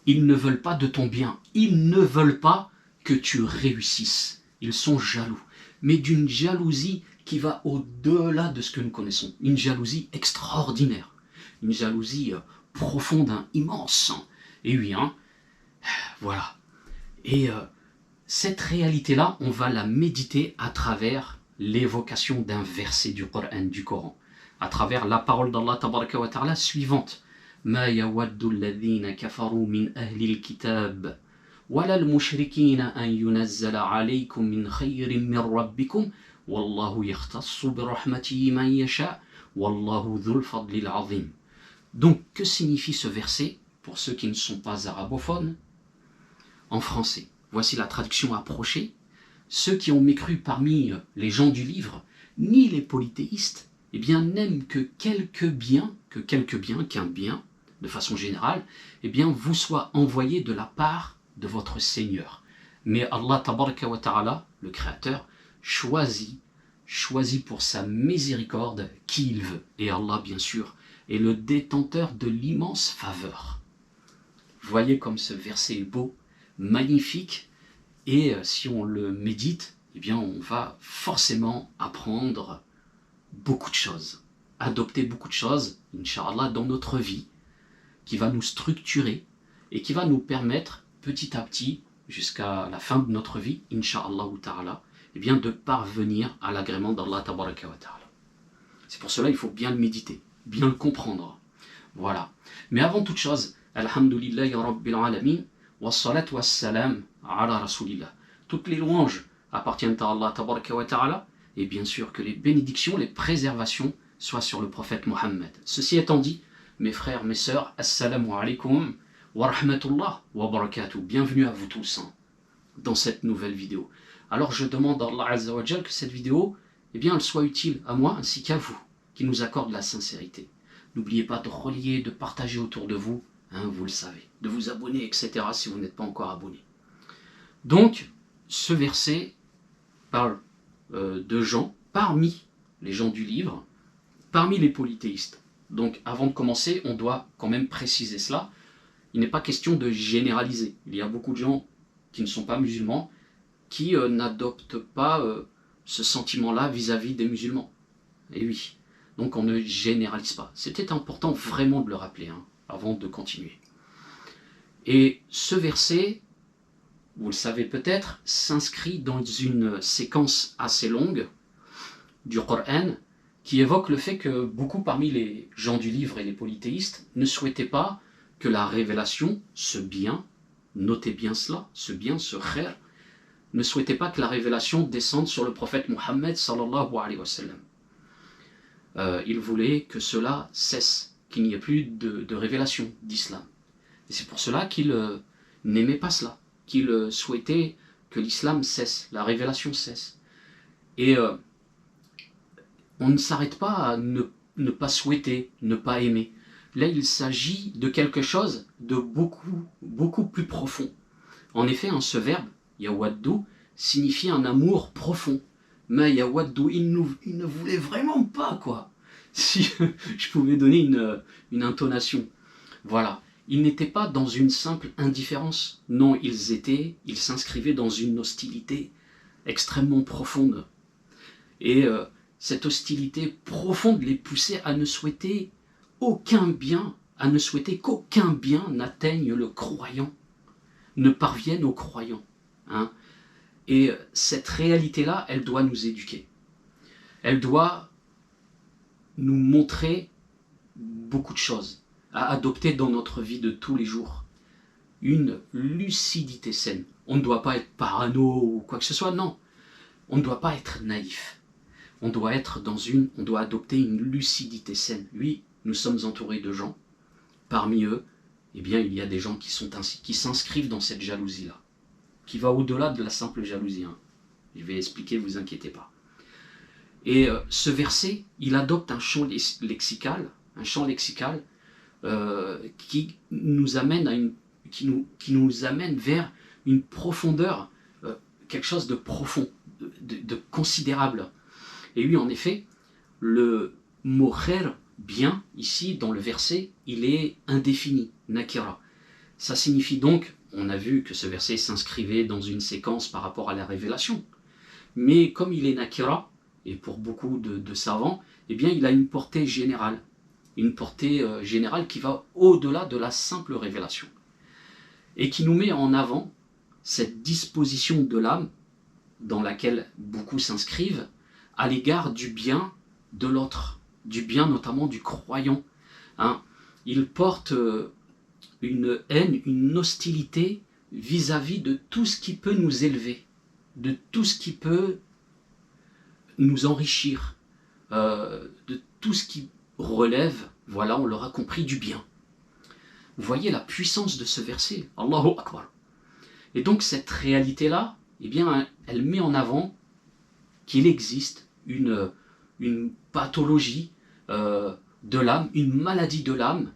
Ils ne veulent pas de ton bien. Ils ne veulent pas que tu réussisses. Ils sont jaloux. Mais d'une jalousie qui va au-delà de ce que nous connaissons. Une jalousie extraordinaire. Une jalousie profonde, hein, immense. Et oui, hein, voilà. Et cette réalité-là, on va la méditer à travers l'évocation d'un verset du Coran, à travers la parole d'Allah tabaraka wa ta'ala suivante. ما يود الذين كفروا من أهل الكتاب ولا المشركين أن ينزل عليكم من خير من ربكم والله يختص برحمته من يشاء والله ذو الفضل العظيم. Donc, que signifie ce verset pour ceux qui ne sont pas arabophones? En français, voici la traduction approchée. Ceux qui ont mécru parmi les gens du livre, ni les polythéistes, eh bien, n'aiment que qu'un bien, de façon générale, eh bien, vous soit envoyé de la part de votre Seigneur. Mais Allah tabaraka wa ta'ala, le Créateur, choisit pour sa miséricorde qui il veut. Et Allah, bien sûr, est le détenteur de l'immense faveur. Voyez comme ce verset est beau, magnifique, et si on le médite, eh bien, on va forcément apprendre beaucoup de choses, adopter beaucoup de choses, Inch'Allah, dans notre vie, qui va nous structurer et qui va nous permettre petit à petit, jusqu'à la fin de notre vie, Inch'Allah ta'ala, eh bien, de parvenir à l'agrément d'Allah tabaraka wa ta'ala. C'est pour cela qu'il faut bien le méditer, bien le comprendre. Voilà. Mais avant toute chose, Alhamdulillahi Rabbil Alamin, wassalatu wassalam ala Rasulillah. Toutes les louanges appartiennent à Allah tabaraka wa ta'ala, et bien sûr que les bénédictions, les préservations soient sur le prophète Mohammed. Ceci étant dit, mes frères, mes sœurs, assalamu alaikum wa rahmatullah wa barakatuh. Bienvenue à vous tous dans cette nouvelle vidéo. Alors je demande à Allah Azza wa Jal que cette vidéo, eh bien, elle soit utile à moi ainsi qu'à vous, qui nous accorde la sincérité. N'oubliez pas de relier, de partager autour de vous, hein, vous le savez, de vous abonner, etc. si vous n'êtes pas encore abonné. Donc, ce verset parle de gens parmi les gens du livre, parmi les polythéistes. Donc avant de commencer, on doit quand même préciser cela. Il n'est pas question de généraliser. Il y a beaucoup de gens qui ne sont pas musulmans qui n'adoptent pas ce sentiment-là vis-à-vis des musulmans. Et oui, donc on ne généralise pas. C'était important vraiment de le rappeler, hein, avant de continuer. Et ce verset, vous le savez peut-être, s'inscrit dans une séquence assez longue du Coran qui évoque le fait que beaucoup parmi les gens du livre et les polythéistes ne souhaitaient pas que la révélation, ce bien, notez bien cela, ce bien, ce khair, ne souhaitaient pas que la révélation descende sur le prophète Mohammed sallallahu alayhi wa sallam. Ils voulaient que cela cesse, qu'il n'y ait plus de révélation d'islam. Et c'est pour cela qu'ils n'aimaient pas cela, qu'ils souhaitaient que l'islam cesse, la révélation cesse. Et on ne s'arrête pas à ne pas souhaiter, ne pas aimer. Là, il s'agit de quelque chose de beaucoup plus profond. En effet, ce verbe, yawaddu, signifie un amour profond. Mais yawaddu, il ne voulait vraiment pas, quoi. Si je pouvais donner une intonation. Voilà. Ils n'étaient pas dans une simple indifférence. Non, ils s'inscrivaient dans une hostilité extrêmement profonde. Et cette hostilité profonde les poussait à ne souhaiter aucun bien, à ne souhaiter qu'aucun bien n'atteigne le croyant, ne parvienne au croyant. Hein. Et cette réalité-là, elle doit nous éduquer. Elle doit nous montrer beaucoup de choses à adopter dans notre vie de tous les jours. Une lucidité saine. On ne doit pas être parano ou quoi que ce soit, non. On ne doit pas être naïf. On doit adopter une lucidité saine. Oui, nous sommes entourés de gens. Parmi eux, eh bien, il y a des gens qui sont ainsi, qui s'inscrivent dans cette jalousie-là, qui va au-delà de la simple jalousie. Hein. Je vais expliquer, vous inquiétez pas. Et ce verset, il adopte un champ lexical qui nous amène vers une profondeur, quelque chose de profond, de considérable. Et oui, en effet, le mot khair, bien, ici, dans le verset, il est indéfini, nakira. Ça signifie donc, on a vu que ce verset s'inscrivait dans une séquence par rapport à la révélation. Mais comme il est nakira, et pour beaucoup de savants, eh bien il a une portée générale. Une portée générale qui va au-delà de la simple révélation. Et qui nous met en avant cette disposition de l'âme dans laquelle beaucoup s'inscrivent à l'égard du bien de l'autre, du bien notamment du croyant. Hein. Il porte une haine, une hostilité vis-à-vis de tout ce qui peut nous élever, de tout ce qui peut nous enrichir, de tout ce qui relève, voilà, on l'aura compris, du bien. Vous voyez la puissance de ce verset, Allahu Akbar. Et donc cette réalité-là, eh bien, elle met en avant qu'il existe une pathologie de l'âme, une maladie de l'âme,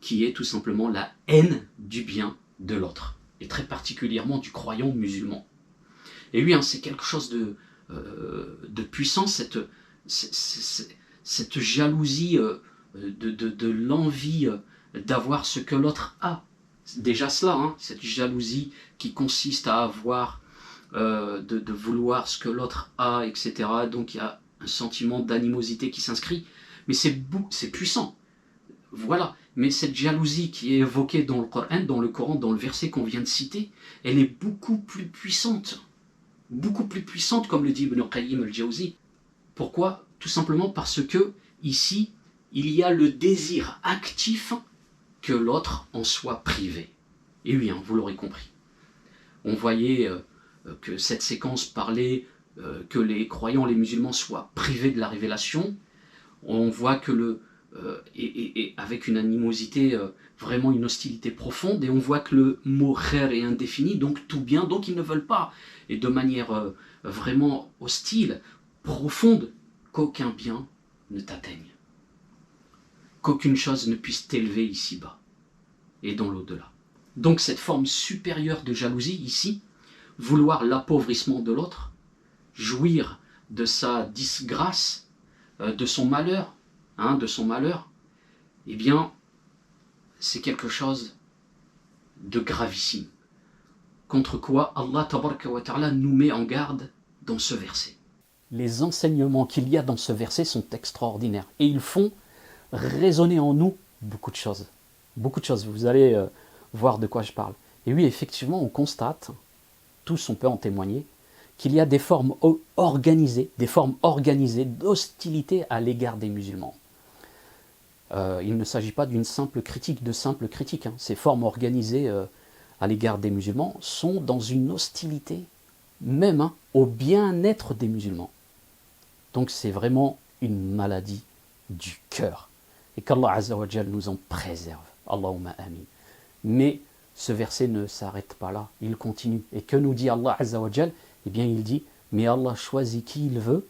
qui est tout simplement la haine du bien de l'autre, et très particulièrement du croyant musulman. Et oui, hein, c'est quelque chose de puissant, cette jalousie de l'envie d'avoir ce que l'autre a. Déjà cela, hein, cette jalousie qui consiste à avoir, de vouloir ce que l'autre a, etc. Donc il y a un sentiment d'animosité qui s'inscrit, mais c'est puissant. Voilà. Mais cette jalousie qui est évoquée dans le Coran, dans le verset qu'on vient de citer, elle est beaucoup plus puissante. Beaucoup plus puissante, comme le dit Ibn Qayyim al-Jawzi. Pourquoi? Tout simplement parce que, ici, il y a le désir actif que l'autre en soit privé. Et oui, hein, vous l'aurez compris. On voyait que cette séquence parlait que les croyants, les musulmans, soient privés de la révélation. On voit que et avec une animosité, vraiment une hostilité profonde, et on voit que le mot khair est indéfini, donc tout bien, donc ils ne veulent pas, et de manière vraiment hostile, profonde, qu'aucun bien ne t'atteigne, qu'aucune chose ne puisse t'élever ici-bas et dans l'au-delà. Donc cette forme supérieure de jalousie ici, vouloir l'appauvrissement de l'autre, jouir de sa disgrâce, de son malheur, eh bien, c'est quelque chose de gravissime. Contre quoi Allah tabaraka wa ta'ala nous met en garde dans ce verset. Les enseignements qu'il y a dans ce verset sont extraordinaires et ils font résonner en nous beaucoup de choses. Beaucoup de choses, vous allez voir de quoi je parle. Et oui, effectivement, on constate, tous on peut en témoigner, qu'il y a des formes organisées d'hostilité à l'égard des musulmans. Il ne s'agit pas d'une simple critique, hein. Ces formes organisées à l'égard des musulmans sont dans une hostilité même, hein, au bien-être des musulmans. Donc c'est vraiment une maladie du cœur. Et qu'Allah Azza wa Jal nous en préserve. Allahumma amin. Mais ce verset ne s'arrête pas là, il continue. Et que nous dit Allah Azza wa Jal? Eh bien il dit, mais Allah choisit qui il veut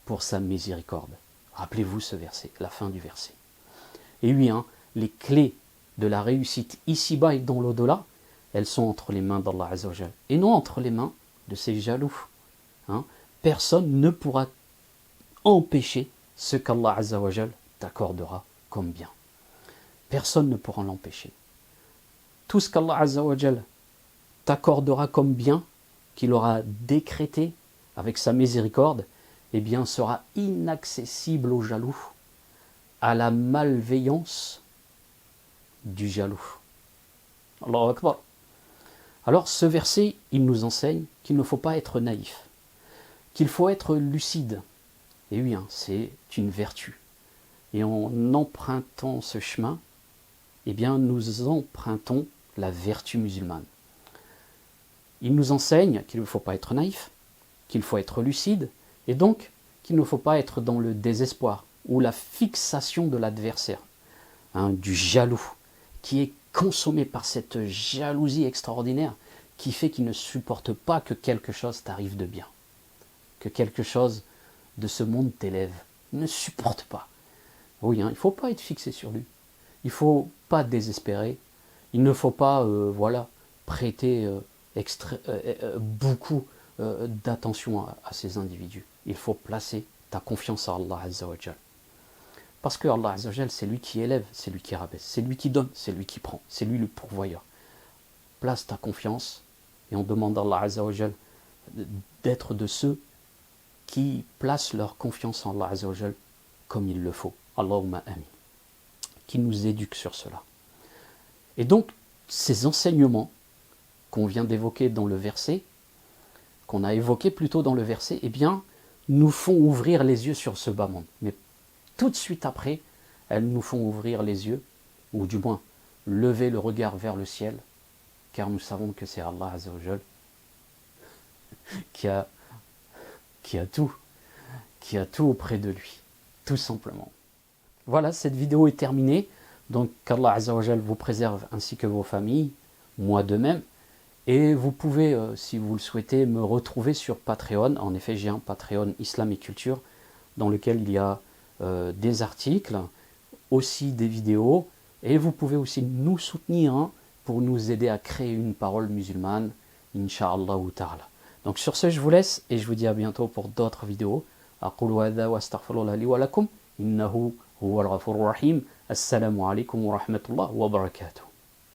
pour sa miséricorde. Rappelez-vous ce verset, la fin du verset. Et oui, hein, les clés de la réussite ici-bas et dans l'au-delà, elles sont entre les mains d'Allah Azza wa Jal, et non entre les mains de ces jaloux. Hein. Personne ne pourra empêcher ce qu'Allah Azza wa Jal t'accordera comme bien. Personne ne pourra l'empêcher. Tout ce qu'Allah Azza wa Jal t'accordera comme bien, qu'il aura décrété avec sa miséricorde, eh bien sera inaccessible aux jaloux, à la malveillance du jaloux. Allahu Akbar. Alors ce verset, il nous enseigne qu'il ne faut pas être naïf, qu'il faut être lucide. Et oui, hein, c'est une vertu. Et en empruntant ce chemin, eh bien nous empruntons la vertu musulmane. Il nous enseigne qu'il ne faut pas être naïf, qu'il faut être lucide, et donc qu'il ne faut pas être dans le désespoir ou la fixation de l'adversaire, hein, du jaloux, qui est consommé par cette jalousie extraordinaire qui fait qu'il ne supporte pas que quelque chose t'arrive de bien, que quelque chose de ce monde t'élève. Il ne supporte pas. Oui, hein, il ne faut pas être fixé sur lui. Il ne faut pas désespérer. Il ne faut pas prêter beaucoup d'attention à ces individus. Il faut placer ta confiance à Allah Azza wa Jal. Parce que Allah Azza wa Jal, c'est lui qui élève, c'est lui qui rabaisse, c'est lui qui donne, c'est lui qui prend, c'est lui le pourvoyeur. Place ta confiance et on demande à Allah Azza wa Jal d'être de ceux qui placent leur confiance en Allah Azza wa Jal comme il le faut. Allahumma amin. Qui nous éduque sur cela. Et donc, ces enseignements qu'on vient d'évoquer dans le verset, qu'on a évoqué plutôt dans le verset, eh bien, nous font ouvrir les yeux sur ce bas monde. Mais tout de suite après, elles nous font ouvrir les yeux, ou du moins, lever le regard vers le ciel, car nous savons que c'est Allah Azza wa Jal qui a tout auprès de lui, tout simplement. Voilà, cette vidéo est terminée. Donc qu'Allah Azza wa Jal vous préserve ainsi que vos familles, moi de même. Et vous pouvez, si vous le souhaitez, me retrouver sur Patreon. En effet, j'ai un Patreon Islam et Culture dans lequel il y a des articles, aussi des vidéos. Et vous pouvez aussi nous soutenir pour nous aider à créer une parole musulmane, Inch'Allah ta'ala. Donc sur ce, je vous laisse et je vous dis à bientôt pour d'autres vidéos. أقول هذا وأستغفر الله لي ولكم إنه هو الغفور الرحيم. السلام عليكم ورحمة الله وبركاته.